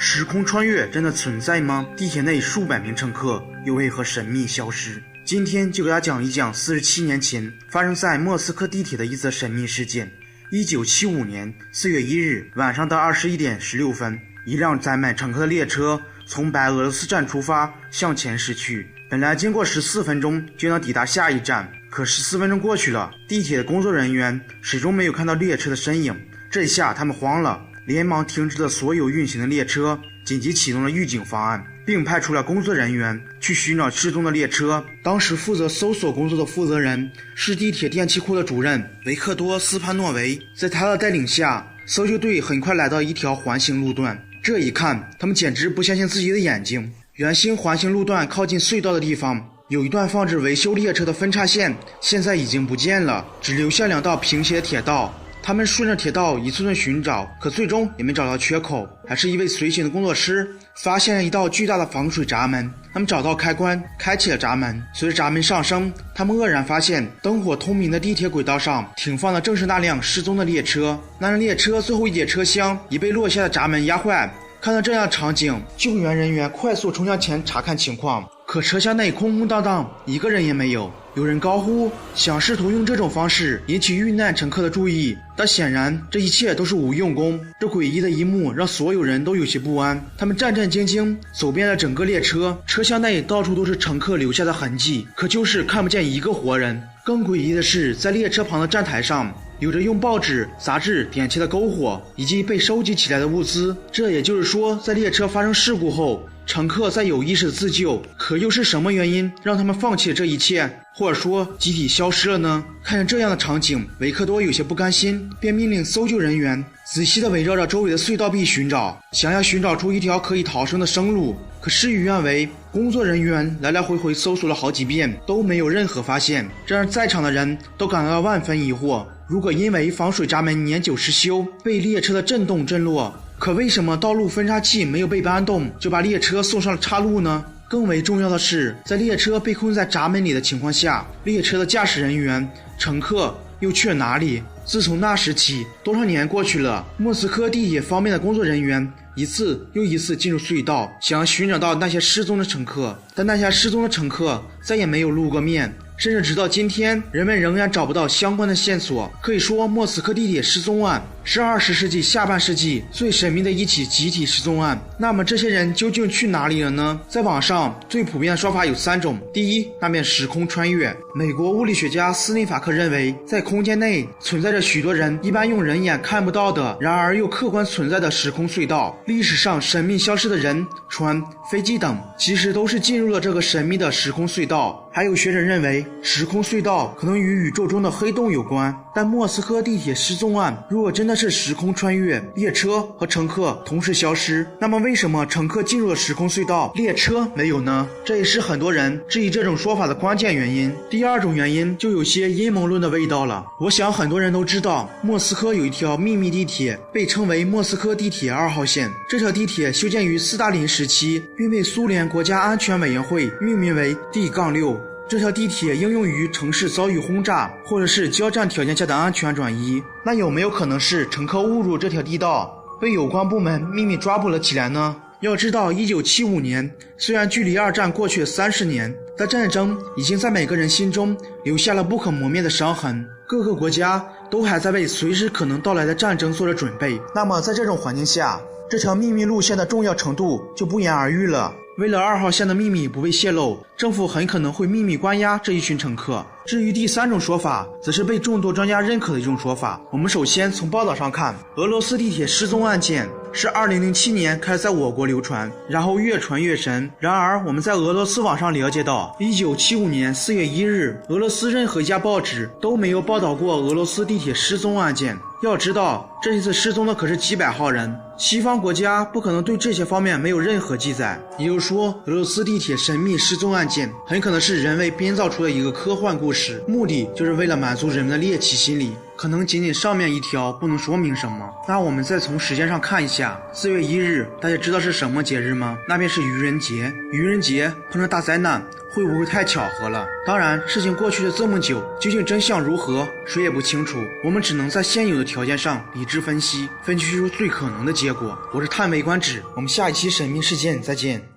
时空穿越真的存在吗？地铁内数百名乘客又为何神秘消失？今天就给大家讲一讲47年前发生在莫斯科地铁的一则神秘事件。1975年4月1日晚上的21点16分，一辆载满乘客的列车从白俄罗斯站出发，向前驶去。本来经过14分钟就能抵达下一站，可14分钟过去了，地铁的工作人员始终没有看到列车的身影。这一下他们慌了，连忙停止了所有运行的列车，紧急启动了预警方案，并派出了工作人员去寻找失踪的列车。当时负责搜索工作的负责人是地铁电气库的主任维克多·斯潘诺维。在他的带领下，搜救队很快来到一条环形路段。这一看，他们简直不相信自己的眼睛。圆形环形路段靠近隧道的地方，有一段放置维修列车的分叉线，现在已经不见了，只留下2道平斜铁道。他们顺着铁道一寸寸寻找，可最终也没找到缺口。还是一位随行的工作师发现了一道巨大的防水闸门，他们找到开关，开启了闸门。随着闸门上升，他们愕然发现灯火通明的地铁轨道上停放的正是那辆失踪的列车。那辆列车最后一节车厢已被落下的闸门压坏。看到这样的场景，救援人员快速冲向前查看情况，可车厢内空空荡荡，一个人也没有。有人高呼，想试图用这种方式引起遇难乘客的注意，但显然这一切都是无用功。这诡异的一幕让所有人都有些不安，他们战战兢兢走遍了整个列车，车厢内到处都是乘客留下的痕迹，可就是看不见一个活人。更诡异的是，在列车旁的站台上有着用报纸、杂志点起的篝火，以及被收集起来的物资。这也就是说，在列车发生事故后，乘客在有意识自救，可又是什么原因让他们放弃了这一切，或者说集体消失了呢？看着这样的场景，维克多有些不甘心，便命令搜救人员仔细地围绕着周围的隧道壁寻找，想要寻找出一条可以逃生的生路。可事与愿违，工作人员来来回回搜索了好几遍，都没有任何发现，这让在场的人都感到了万分疑惑。如果因为防水闸门年久失修，被列车的震动震落，可为什么道路分叉器没有被搬动，就把列车送上了岔路呢？更为重要的是，在列车被困在闸门里的情况下，列车的驾驶人员、乘客又去了哪里？自从那时起，多少年过去了，莫斯科地铁方面的工作人员一次又一次进入隧道，想要寻找到那些失踪的乘客，但那些失踪的乘客再也没有露过面。甚至直到今天，人们仍然找不到相关的线索。可以说，莫斯科地铁失踪案是20世纪下半世纪最神秘的一起集体失踪案。那么这些人究竟去哪里了呢？在网上最普遍的说法有3种。第一，那便时空穿越。美国物理学家斯内法克认为，在空间内存在着许多人一般用人眼看不到的，然而又客观存在的时空隧道。历史上神秘消失的人、船、飞机等，其实都是进入了这个神秘的时空隧道。还有学者认为，时空隧道可能与宇宙中的黑洞有关。但莫斯科地铁失踪案如果真的是时空穿越，列车和乘客同时消失，那么为什么乘客进入了时空隧道，列车没有呢？这也是很多人质疑这种说法的关键原因。第二种原因就有些阴谋论的味道了。我想很多人都知道，莫斯科有一条秘密地铁，被称为莫斯科地铁2号线。这条地铁修建于斯大林时期，并被苏联国家安全委员会命名为 D-6。这条地铁应用于城市遭遇轰炸或者是交战条件下的安全转移。那有没有可能是乘客误入这条地道，被有关部门秘密抓捕了起来呢？要知道1975年虽然距离2战过去了30年，但战争已经在每个人心中留下了不可磨灭的伤痕。各个国家都还在为随时可能到来的战争做着准备。那么在这种环境下，这条秘密路线的重要程度就不言而喻了。为了2号线的秘密不被泄露，政府很可能会秘密关押这一群乘客。至于第3种说法，则是被众多专家认可的一种说法。我们首先从报道上看，俄罗斯地铁失踪案件是2007年开始在我国流传，然后越传越神。然而我们在俄罗斯网上了解到，1975年4月1日，俄罗斯任何一家报纸都没有报道过俄罗斯地铁失踪案件。要知道，这一次失踪的可是几百号人，西方国家不可能对这些方面没有任何记载。也就是说，俄罗斯地铁神秘失踪案件很可能是人为编造出的一个科幻故事，目的就是为了满足人们的猎奇心理。可能仅仅上面一条不能说明什么。那我们再从时间上看一下，4月1日大家知道是什么节日吗？那便是愚人节。愚人节碰上大灾难，会不会太巧合了？当然，事情过去了这么久，究竟真相如何，谁也不清楚。我们只能在现有的条件上理智分析，分析出最可能的结果。我是叹为观止，我们下一期神秘事件再见。